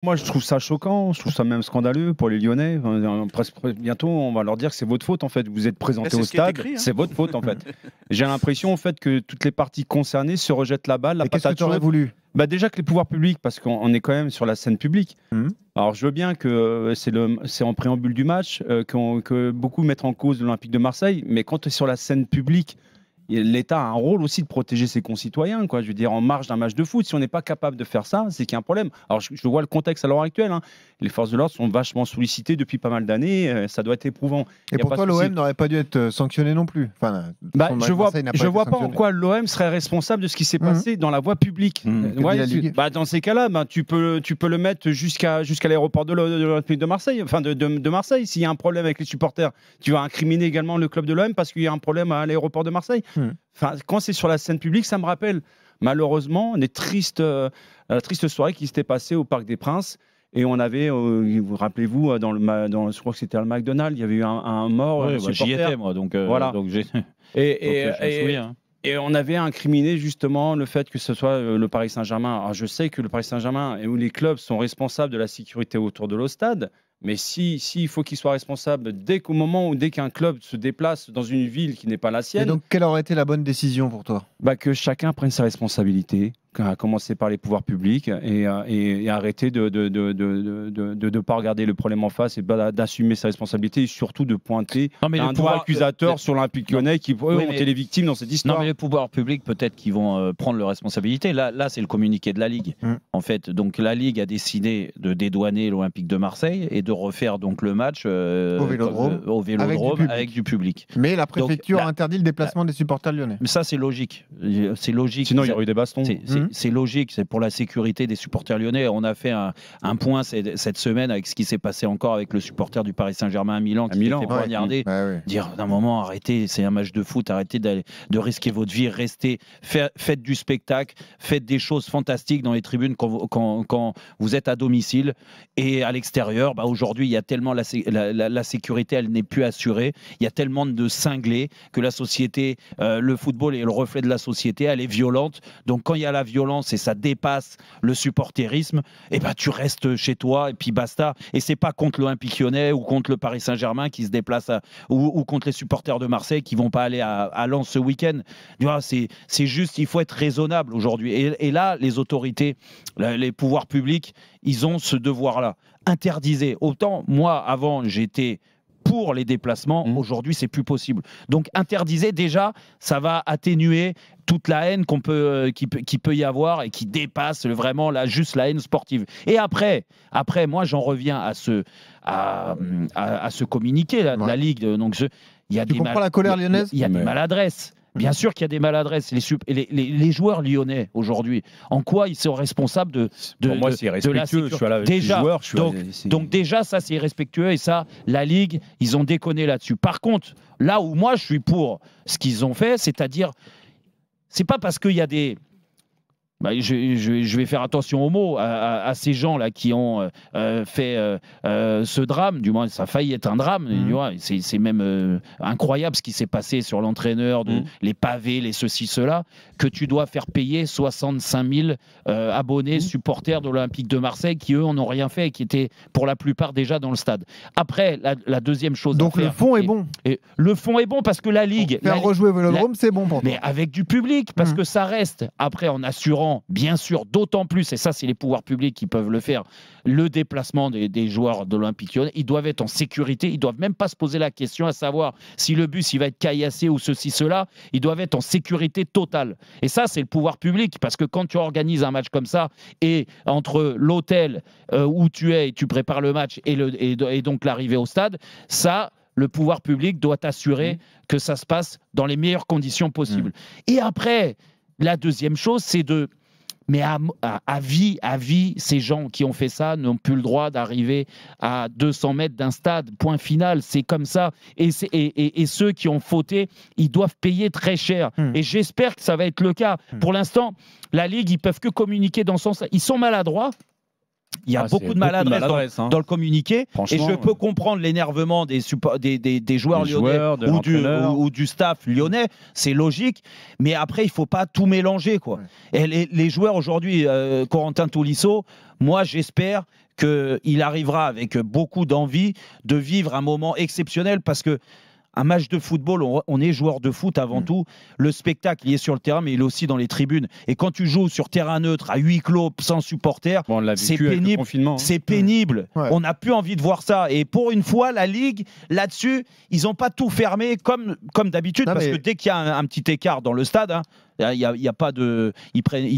Moi, je trouve ça choquant, je trouve ça même scandaleux pour les Lyonnais. Bientôt, on va leur dire que c'est votre faute, en fait. Vous êtes présenté au stade, c'est votre faute, en fait. J'ai l'impression, en fait, que toutes les parties concernées se rejettent la balle. Et qu'est-ce que tu aurais voulu? Déjà que les pouvoirs publics, parce qu'on est quand même sur la scène publique. Alors, je veux bien que c'est en préambule du match, que beaucoup mettent en cause l'Olympique de Marseille, mais quand tu es sur la scène publique, l'État a un rôle aussi de protéger ses concitoyens, quoi. Je veux dire, en marge d'un match de foot, si on n'est pas capable de faire ça, c'est qu'il y a un problème. Alors, je vois le contexte à l'heure actuelle. Les forces de l'ordre sont vachement sollicitées depuis pas mal d'années. Ça doit être éprouvant. Et pour toi, l'OM n'aurait pas dû être sanctionné non plus. Enfin, je vois pas en quoi l'OM serait responsable de ce qui s'est passé dans la voie publique. Dans ces cas-là, tu peux le mettre jusqu'à l'aéroport de l'Olympique de Marseille. Enfin, de Marseille. S'il y a un problème avec les supporters, tu vas incriminer également le club de l'OM parce qu'il y a un problème à l'aéroport de Marseille. Enfin, quand c'est sur la scène publique, ça me rappelle malheureusement la triste soirée qui s'était passée au Parc des Princes. Et on avait, vous rappelez-vous, je crois que c'était à le McDonald's, il y avait eu un mort. J'y étais, moi, donc voilà. j'ai. Et on avait incriminé justement le fait que ce soit le Paris Saint-Germain. Alors je sais que le Paris Saint-Germain et où les clubs sont responsables de la sécurité autour de leur stade, mais il faut qu'ils soient responsables dès qu'un club se déplace dans une ville qui n'est pas la sienne. Et donc, quelle aurait été la bonne décision pour toi? Que chacun prenne sa responsabilité, à commencer par les pouvoirs publics et arrêter de ne pas regarder le problème en face et d'assumer sa responsabilité et surtout de pointer un droit accusateur sur l'Olympique Lyonnais qui ont été les victimes dans cette histoire. Non, mais les pouvoirs publics, peut-être qu'ils vont prendre leurs responsabilités. Là c'est le communiqué de la Ligue. En fait, donc la Ligue a décidé de dédouaner l'Olympique de Marseille et de refaire donc le match au Vélodrome avec du public. Mais la préfecture a interdit le déplacement des supporters lyonnais. Mais ça, c'est logique. C'est logique. Sinon, il y aurait eu des bastons. C'est logique, c'est pour la sécurité des supporters lyonnais. On a fait un point cette semaine avec ce qui s'est passé encore avec le supporter du Paris Saint-Germain à Milan qui s'est fait poignarder. Dire d'un moment, arrêtez, c'est un match de foot, arrêtez de risquer votre vie, faites du spectacle, faites des choses fantastiques dans les tribunes quand vous êtes à domicile et à l'extérieur. Aujourd'hui, il y a tellement la sécurité, elle n'est plus assurée. Il y a tellement de cinglés que la société, le football est le reflet de la société, elle est violente. Donc quand il y a la violence et ça dépasse le supporterisme, tu restes chez toi et puis basta. Et c'est pas contre l'Olympique Lyonnais ou contre le Paris Saint-Germain qui se déplace ou contre les supporters de Marseille qui vont pas aller à Lens ce week-end. C'est juste, il faut être raisonnable aujourd'hui. Et là, les autorités, les pouvoirs publics, ils ont ce devoir-là. Interdisez. Autant, moi, avant, j'étais pour les déplacements. Aujourd'hui, c'est plus possible. Donc, interdisez déjà, ça va atténuer toute la haine qui peut y avoir et qui dépasse vraiment juste la haine sportive. Et après moi, j'en reviens à ce communiqué, la Ligue. Donc, tu comprends la colère lyonnaise ? Il y a des maladresses. Bien sûr qu'il y a des maladresses. Les joueurs lyonnais aujourd'hui, en quoi ils sont responsables de moi, c'est irrespectueux. Donc déjà, ça c'est irrespectueux et ça, la Ligue, ils ont déconné là-dessus. Par contre, là où moi je suis pour ce qu'ils ont fait, c'est-à-dire, c'est pas parce qu'il y a des... je vais faire attention aux mots, à ces gens-là qui ont fait ce drame, du moins ça a failli être un drame, c'est même incroyable ce qui s'est passé sur l'entraîneur, les pavés, les ceci, cela, que tu dois faire payer 65 000 abonnés, supporters de l'Olympique de Marseille qui eux n'ont rien fait et qui étaient pour la plupart déjà dans le stade. Après, la deuxième chose donc à faire, le fond est bon. Le fond est bon parce que la Ligue... Faire rejouer Vélodrome, c'est bon pour toi. Mais avec du public, parce que ça reste, après en assurant bien sûr, d'autant plus, et ça c'est les pouvoirs publics qui peuvent le faire, le déplacement des joueurs de l'Olympique Lyonnais, ils doivent être en sécurité, ils doivent même pas se poser la question à savoir si le bus il va être caillassé ou ceci, cela, ils doivent être en sécurité totale. Et ça c'est le pouvoir public, parce que quand tu organises un match comme ça, et entre l'hôtel où tu es et tu prépares le match et donc l'arrivée au stade, ça... Le pouvoir public doit assurer que ça se passe dans les meilleures conditions possibles. Et après, la deuxième chose, c'est de... Mais à vie, ces gens qui ont fait ça n'ont plus le droit d'arriver à 200 mètres d'un stade. Point final, c'est comme ça. Et ceux qui ont fauté, ils doivent payer très cher. Et j'espère que ça va être le cas. Pour l'instant, la Ligue, ils peuvent que communiquer dans ce sens. Ils sont maladroits. Il y a beaucoup de maladresse dans le communiqué et je peux comprendre l'énervement des joueurs lyonnais ou du staff lyonnais, c'est logique, mais après il ne faut pas tout mélanger, quoi. Et les joueurs aujourd'hui, Corentin Tolisso, moi j'espère qu'il arrivera avec beaucoup d'envie de vivre un moment exceptionnel parce que un match de football, on est joueur de foot avant tout. Le spectacle, il est sur le terrain, mais il est aussi dans les tribunes. Et quand tu joues sur terrain neutre, à huis clos, sans supporters, c'est pénible. C'est pénible. Ouais. On n'a plus envie de voir ça. Et pour une fois, la Ligue, là-dessus, ils n'ont pas tout fermé comme d'habitude. Parce que dès qu'il y a un petit écart dans le stade, hein, il y a pas de. Ils prennent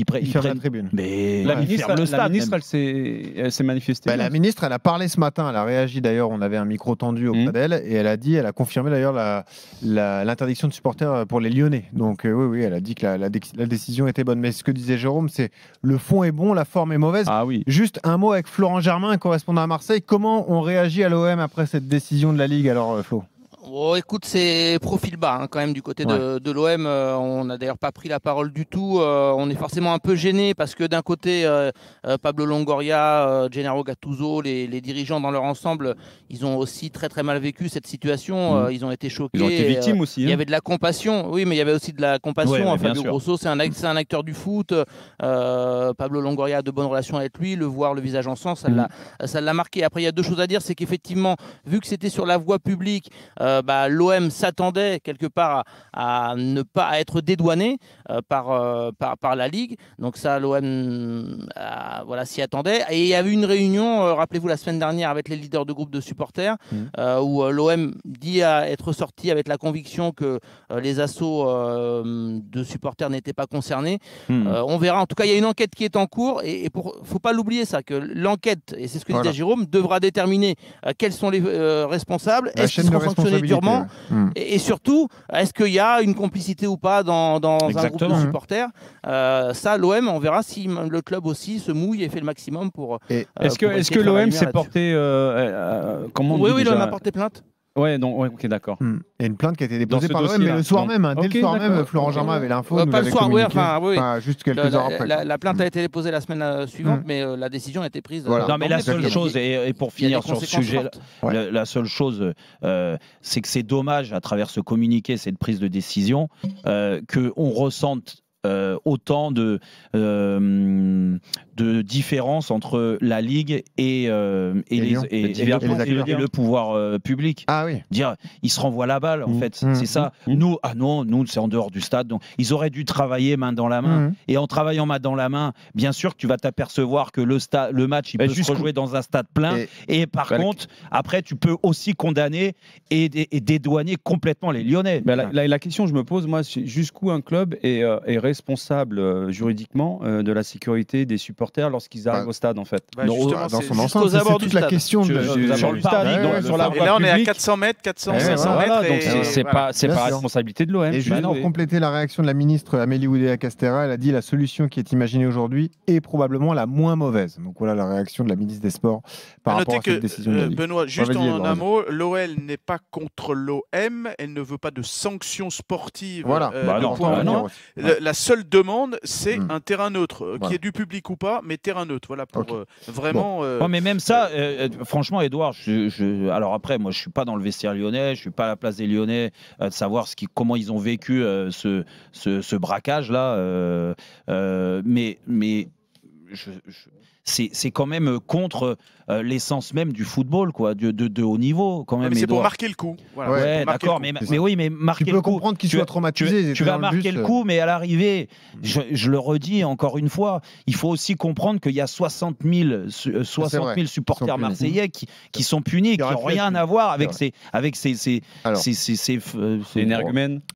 la tribune. Mais la ministre, elle s'est manifestée. La ministre, elle a parlé ce matin. Elle a réagi d'ailleurs. On avait un micro tendu auprès d'elle et elle a confirmé d'ailleurs l'interdiction de supporters pour les Lyonnais. Donc oui, elle a dit que la décision était bonne. Mais ce que disait Jérôme, c'est le fond est bon, la forme est mauvaise. Ah oui. Juste un mot avec Florent Germain, correspondant à Marseille. Comment on réagit à l'OM après cette décision de la Ligue alors, Flo? Oh, écoute, c'est profil bas quand même du côté de l'OM. On n'a d'ailleurs pas pris la parole du tout. On est forcément un peu gêné parce que d'un côté, Pablo Longoria, Gennaro Gattuso, les dirigeants dans leur ensemble, ils ont aussi très très mal vécu cette situation. Ils ont été choqués. Ils ont été victimes aussi. Il y avait de la compassion. Oui, mais il y avait aussi de la compassion. Fabio Grosso, c'est un acteur du foot. Pablo Longoria a de bonnes relations avec lui. Le voir, le visage en sang, ça l'a marqué. Après, il y a deux choses à dire. C'est qu'effectivement, vu que c'était sur la voie publique, l'OM s'attendait quelque part à ne pas être dédouané par la Ligue. Donc ça, l'OM s'y attendait. Et il y a eu une réunion, rappelez-vous, la semaine dernière avec les leaders de groupes de supporters, où l'OM dit être sorti avec la conviction que les assauts de supporters n'étaient pas concernés. On verra. En tout cas, il y a une enquête qui est en cours. Et il ne faut pas l'oublier, ça, que l'enquête, et c'est ce que disait Jérôme, devra déterminer quels sont les responsables. Est-ce qu'ils seront sanctionnés durement et surtout, est-ce qu'il y a une complicité ou pas dans un groupe de supporters? Ça, l'OM, on verra si le club aussi se mouille et fait le maximum pour. Est-ce que l'OM s'est porté Oui, l'OM a porté plainte. Ouais, ok, d'accord. Il y a une plainte qui a été déposée par l'OM, mais le soir même, dès le soir même, Florent Germain avait l'info. Pas le soir, juste quelques heures après. La plainte a été déposée la semaine suivante, mais la décision a été prise. Non, mais la seule chose, et pour finir sur ce sujet, la seule chose, c'est que c'est dommage, à travers ce communiqué, cette prise de décision, qu'on ressente autant de différence entre la Ligue et le pouvoir public. Ah oui. Dire, ils se renvoient la balle, en fait. C'est ça. Nous, c'est en dehors du stade. Donc, ils auraient dû travailler main dans la main. Et en travaillant main dans la main, bien sûr que tu vas t'apercevoir que le match, il peut se rejouer dans un stade plein. Et par contre, après, tu peux aussi condamner et dédouaner complètement les Lyonnais. La question que je me pose, moi, c'est jusqu'où un club est responsable juridiquement de la sécurité des supporters lorsqu'ils arrivent au stade, en fait. Dans son ensemble, c'est toute la question sur le stade, sur la voie publique. Et là, on est à 400 mètres, 500 mètres. Donc c'est pas responsabilité de l'OM. Et juste pour compléter la réaction de la ministre Amélie Oudéa-Castéra, elle a dit la solution qui est imaginée aujourd'hui est probablement la moins mauvaise. Donc voilà la réaction de la ministre des Sports par rapport à cette décision. Benoît, juste en un mot, l'OL n'est pas contre l'OM, elle ne veut pas de sanctions sportives. Voilà. La seule demande, c'est un terrain neutre, qu'il y ait du public ou pas, mais terrain neutre. Voilà, pour vraiment. Mais même ça, franchement, Edouard, alors après, moi, je suis pas dans le vestiaire lyonnais, je suis pas à la place des Lyonnais de savoir comment ils ont vécu ce braquage-là. Mais c'est quand même contre l'essence même du football, quoi, de haut niveau, quand même. C'est pour marquer le coup. Voilà, ouais, d'accord, mais oui, mais marquer le coup. Tu peux comprendre qu'ils soient traumatisés. Tu vas marquer le coup, mais à l'arrivée, je le redis encore une fois, il faut aussi comprendre qu'il y a 60 000 supporters marseillais qui sont punis, qui n'ont rien à voir avec ces énergumènes.